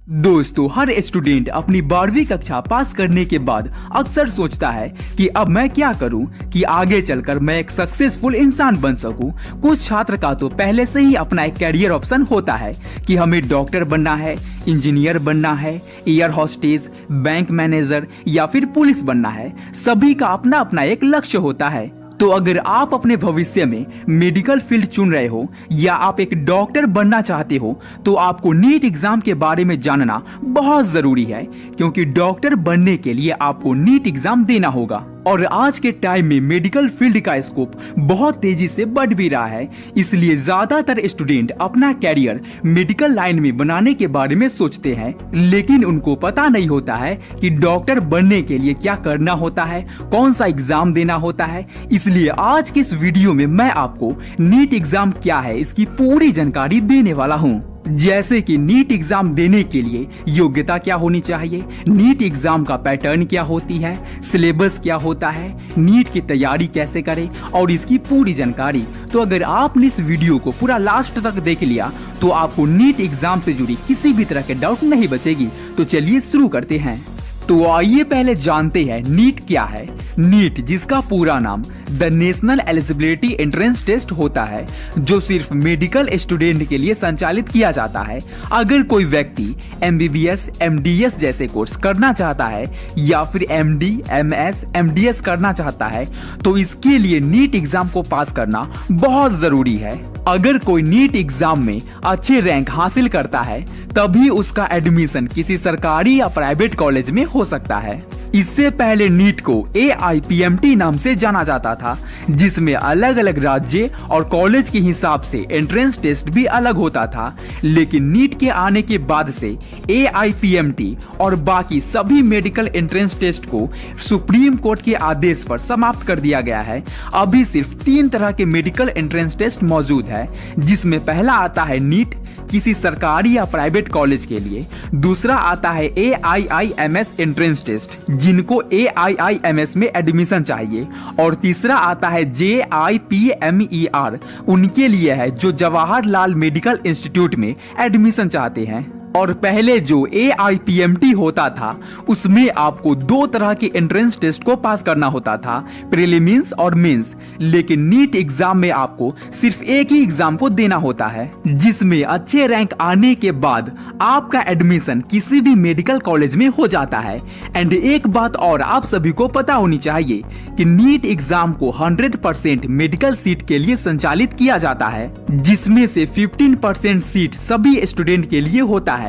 दोस्तों, हर स्टूडेंट अपनी 12वीं कक्षा पास करने के बाद अक्सर सोचता है कि अब मैं क्या करूं कि आगे चलकर मैं एक सक्सेसफुल इंसान बन सकूं। कुछ छात्र का तो पहले से ही अपना एक कैरियर ऑप्शन होता है कि हमें डॉक्टर बनना है, इंजीनियर बनना है, एयर होस्टेस, बैंक मैनेजर या फिर पुलिस बनना है। सभी का अपना अपना एक लक्ष्य होता है। तो अगर आप अपने भविष्य में मेडिकल फील्ड चुन रहे हो या आप एक डॉक्टर बनना चाहते हो तो आपको नीट एग्जाम के बारे में जानना बहुत जरूरी है, क्योंकि डॉक्टर बनने के लिए आपको नीट एग्जाम देना होगा। और आज के टाइम में मेडिकल फील्ड का स्कोप बहुत तेजी से बढ़ भी रहा है, इसलिए ज्यादातर स्टूडेंट अपना कैरियर मेडिकल लाइन में बनाने के बारे में सोचते हैं, लेकिन उनको पता नहीं होता है कि डॉक्टर बनने के लिए क्या करना होता है, कौन सा एग्जाम देना होता है। इसलिए आज के इस वीडियो में मैं आपको नीट एग्जाम क्या है इसकी पूरी जानकारी देने वाला हूँ। जैसे कि नीट एग्जाम देने के लिए योग्यता क्या होनी चाहिए, नीट एग्जाम का पैटर्न क्या होती है, सिलेबस क्या होता है, नीट की तैयारी कैसे करें और इसकी पूरी जानकारी। तो अगर आपने इस वीडियो को पूरा लास्ट तक देख लिया तो आपको नीट एग्जाम से जुड़ी किसी भी तरह के डाउट नहीं बचेगी। तो चलिए शुरू करते हैं। तो आइए पहले जानते हैं नीट क्या है। नीट, जिसका पूरा नाम the national eligibility entrance test होता है, जो सिर्फ मेडिकल स्टूडेंट के लिए संचालित किया जाता है। अगर कोई व्यक्ति MBBS, MDS जैसे कोर्स करना चाहता है या फिर MD, MS, MDS करना चाहता है तो इसके लिए नीट एग्जाम को पास करना बहुत जरूरी है। अगर कोई नीट एग्जाम में अच्छे रैंक हासिल करता है तभी उसका एडमिशन किसी सरकारी या प्राइवेट कॉलेज में हो सकता है। इससे पहले नीट को AIPMT नाम से जाना जाता था, जिसमें अलग अलग राज्य और कॉलेज के हिसाब से एंट्रेंस टेस्ट भी अलग होता था। लेकिन नीट के आने के बाद से AIPMT और बाकी सभी मेडिकल एंट्रेंस टेस्ट को सुप्रीम कोर्ट के आदेश पर समाप्त कर दिया गया है। अभी सिर्फ 3 तरह के मेडिकल एंट्रेंस टेस्ट मौजूद है, जिसमें पहला आता है नीट किसी सरकारी या प्राइवेट कॉलेज के लिए, दूसरा आता है AIIMS एंट्रेंस टेस्ट जिनको AIIMS में एडमिशन चाहिए, और तीसरा आता है JIPMER उनके लिए है जो जवाहरलाल मेडिकल इंस्टीट्यूट में एडमिशन चाहते हैं। और पहले जो AIPMT होता था उसमें आपको 2 तरह के एंट्रेंस टेस्ट को पास करना होता था, प्रीलिम्स और मेंस। लेकिन नीट एग्जाम में आपको सिर्फ एक ही एग्जाम को देना होता है, जिसमें अच्छे रैंक आने के बाद आपका एडमिशन किसी भी मेडिकल कॉलेज में हो जाता है। एंड एक बात और आप सभी को पता होनी चाहिए कि नीट एग्जाम को 100% मेडिकल सीट के लिए संचालित किया जाता है, जिसमें से 15% सीट सभी स्टूडेंट के लिए होता है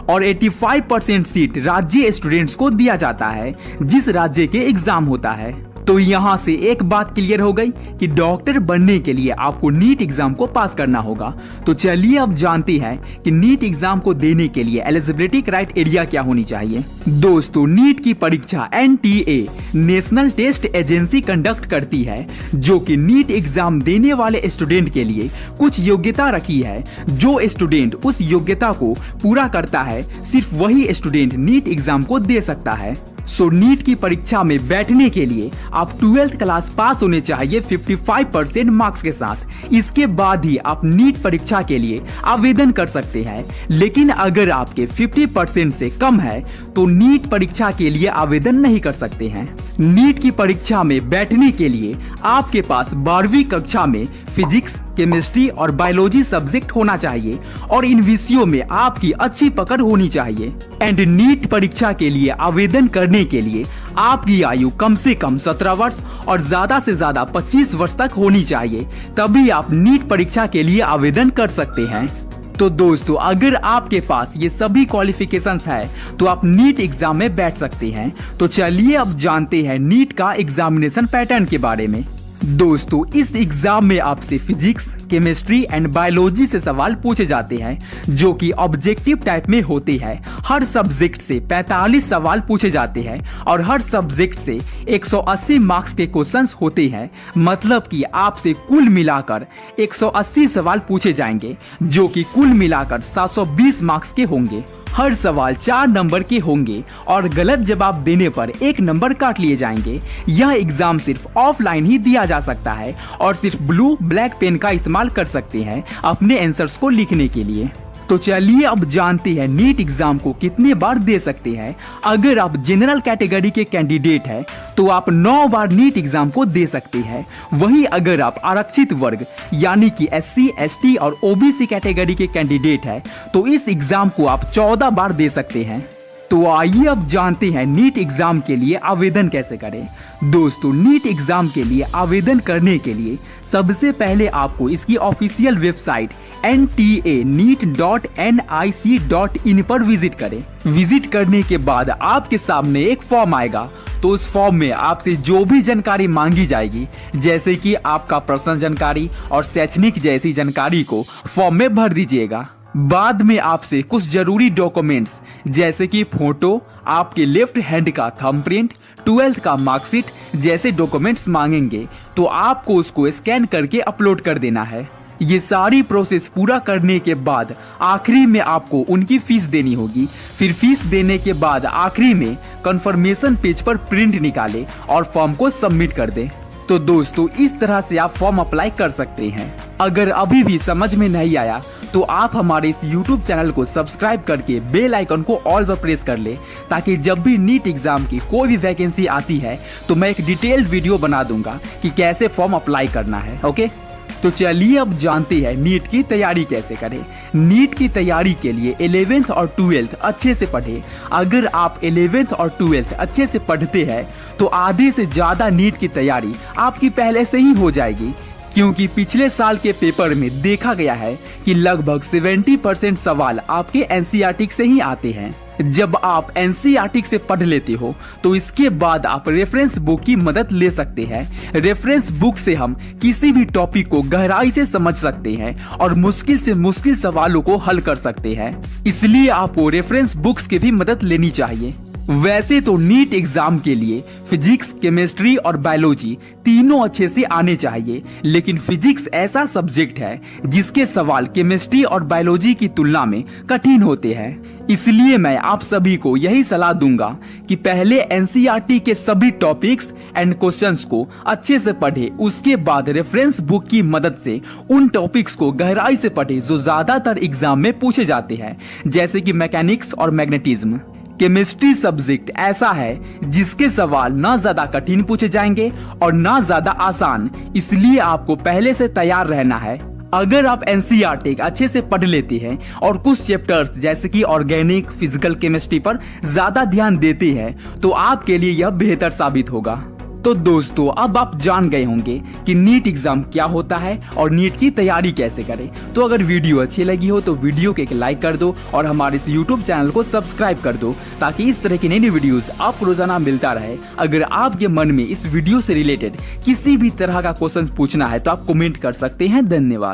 और 85% सीट राज्य स्टूडेंट्स को दिया जाता है जिस राज्य के एग्जाम होता है। तो यहाँ से एक बात क्लियर हो गई कि डॉक्टर बनने के लिए आपको नीट एग्जाम को पास करना होगा। तो चलिए अब जानते हैं कि नीट एग्जाम को देने के लिए एलिजिबिलिटी क्राइटेरिया क्या होनी चाहिए। दोस्तों, नीट की परीक्षा NTA national test agency conduct करती है, जो कि नीट एग्जाम देने वाले स्टूडेंट के लिए कुछ योग्यता रखी है। जो स्टूडेंट उस योग्यता को पूरा करता है सिर्फ वही स्टूडेंट नीट एग्जाम को दे सकता है। नीट की परीक्षा में बैठने के लिए आप 12th क्लास पास होने चाहिए 55% मार्क्स के साथ। इसके बाद ही आप नीट परीक्षा के लिए आवेदन कर सकते हैं। लेकिन अगर आपके 50% से कम है तो नीट परीक्षा के लिए आवेदन नहीं कर सकते हैं। नीट की परीक्षा में बैठने के लिए आपके पास 12वीं कक्षा में फिजिक्स, केमिस्ट्री और बायोलॉजी सब्जेक्ट होना चाहिए और इन विषयों में आपकी अच्छी पकड़ होनी चाहिए। एंड नीट परीक्षा के लिए आवेदन करने के लिए आपकी आयु कम से कम 17 वर्ष और ज्यादा से ज्यादा 25 वर्ष तक होनी चाहिए, तभी आप नीट परीक्षा के लिए आवेदन कर सकते हैं। तो दोस्तों, अगर आपके पास ये सभी क्वालिफिकेशंस है तो आप नीट एग्जाम में बैठ सकते हैं। तो चलिए अब जानते हैं नीट का एग्जामिनेशन पैटर्न के बारे में। दोस्तों, इस एग्जाम में आपसे फिजिक्स, केमिस्ट्री एंड बायोलॉजी से सवाल पूछे जाते हैं, जो कि ऑब्जेक्टिव टाइप में होते हैं। हर सब्जेक्ट से 45 सवाल पूछे जाते हैं और हर सब्जेक्ट से 180 मार्क्स के क्वेश्चंस होते हैं। मतलब कि आपसे कुल मिलाकर 180 सवाल पूछे जाएंगे, जो कि कुल मिलाकर 720 मार्क्स के होंगे। हर सवाल 4 नंबर के होंगे और गलत जवाब देने पर 1 नंबर काट लिए जाएंगे। यह एग्जाम सिर्फ ऑफलाइन ही दिया जा सकता है और सिर्फ ब्लू ब्लैक पेन का इस्तेमाल कर सकते हैं अपने आंसर्स को लिखने के लिए। तो चलिए अब जानते हैं नीट एग्जाम को कितने बार दे सकते हैं। अगर आप जनरल कैटेगरी के कैंडिडेट हैं तो आप 9 बार नीट एग्जाम को दे सकते हैं। वहीं अगर आप आरक्षित वर्ग यानी कि SC, ST और OBC कैटेगरी के कैंडिडेट हैं तो इस एग्जाम को आप 14 बार दे सकते हैं। तो आइए अब जानते हैं नीट एग्जाम के लिए आवेदन कैसे करें। दोस्तों, नीट एग्जाम के लिए आवेदन करने के लिए सबसे पहले आपको इसकी ऑफिशियल वेबसाइट ntaneet.nic.in पर विजिट करें। विजिट करने के बाद आपके सामने एक फॉर्म आएगा, तो उस फॉर्म में आपसे जो भी जानकारी मांगी जाएगी जैसे कि आपका पर्सनल जानकारी और शैक्षणिक जैसी जानकारी को फॉर्म में भर दीजिएगा। बाद में आपसे कुछ जरूरी डॉक्यूमेंट्स जैसे कि फोटो, आपके लेफ्ट हैंड का थंबप्रिंट, 12th का मार्कशीट जैसे डॉक्यूमेंट्स मांगेंगे, तो आपको उसको स्कैन करके अपलोड कर देना है। ये सारी प्रोसेस पूरा करने के बाद आखिरी में आपको उनकी फीस देनी होगी। फिर फीस देने के बाद आखिरी में कंफर्मेशन पेज पर प्रिंट निकाले और फॉर्म को सबमिट कर दें। तो दोस्तों, इस तरह से आप फॉर्म अप्लाई कर सकते हैं। अगर अभी भी समझ में नहीं आया तो आप हमारे इस YouTube चैनल को सब्सक्राइब करके बेल आइकन को ऑल पर प्रेस कर ले, ताकि जब भी नीट एग्जाम की कोई भी वैकेंसी आती है तो मैं एक डिटेल्ड वीडियो बना दूंगा कि कैसे फॉर्म अप्लाई करना है। ओके, तो चलिए अब जानते हैं नीट की तैयारी कैसे करें। नीट की तैयारी के लिए 11th और 12th अच्छे से पढ़े। अगर आप 11th और 12th अच्छे से पढ़ते हैं तो आधे से ज्यादा नीट की तैयारी आपकी पहले से ही हो जाएगी, क्योंकि पिछले साल के पेपर में देखा गया है कि लगभग 70% सवाल आपके NCERT से ही आते हैं। जब आप NCERT से पढ़ लेते हो तो इसके बाद आप रेफरेंस बुक की मदद ले सकते हैं। रेफरेंस बुक से हम किसी भी टॉपिक को गहराई से समझ सकते हैं और मुश्किल से मुश्किल सवालों को हल कर सकते हैं। इसलिए आपको रेफरेंस बुक्स की भी मदद लेनी चाहिए। वैसे तो नीट एग्जाम के लिए फिजिक्स, केमिस्ट्री और बायोलॉजी तीनों अच्छे से आने चाहिए, लेकिन फिजिक्स ऐसा सब्जेक्ट है जिसके सवाल केमिस्ट्री और बायोलॉजी की तुलना में कठिन होते हैं। इसलिए मैं आप सभी को यही सलाह दूंगा कि पहले NCERT के सभी टॉपिक्स एंड क्वेश्चंस को अच्छे से पढ़े, उसके बाद रेफरेंस बुक की मदद से उन टॉपिक्स को गहराई से पढ़े जो ज्यादातर एग्जाम में पूछे जाते हैं, जैसे कि मैकेनिक्स और मैग्नेटिज्म। केमिस्ट्री सब्जेक्ट ऐसा है जिसके सवाल ना ज्यादा कठिन पूछे जाएंगे और ना ज्यादा आसान, इसलिए आपको पहले से तैयार रहना है। अगर आप NCERT अच्छे से पढ़ लेते हैं और कुछ चैप्टर्स जैसे कि ऑर्गेनिक, फिजिकल केमिस्ट्री पर ज्यादा ध्यान देते हैं तो आपके लिए यह बेहतर साबित होगा। तो दोस्तों, अब आप जान गए होंगे कि नीट एग्जाम क्या होता है और नीट की तैयारी कैसे करें। तो अगर वीडियो अच्छी लगी हो तो वीडियो को एक लाइक कर दो और हमारे इस YouTube चैनल को सब्सक्राइब कर दो, ताकि इस तरह की नई वीडियोस आपको रोजाना मिलता रहे। अगर आपके मन में इस वीडियो से रिलेटेड किसी भी तरह का क्वेश्चन पूछना है तो आप कमेंट कर सकते हैं। धन्यवाद।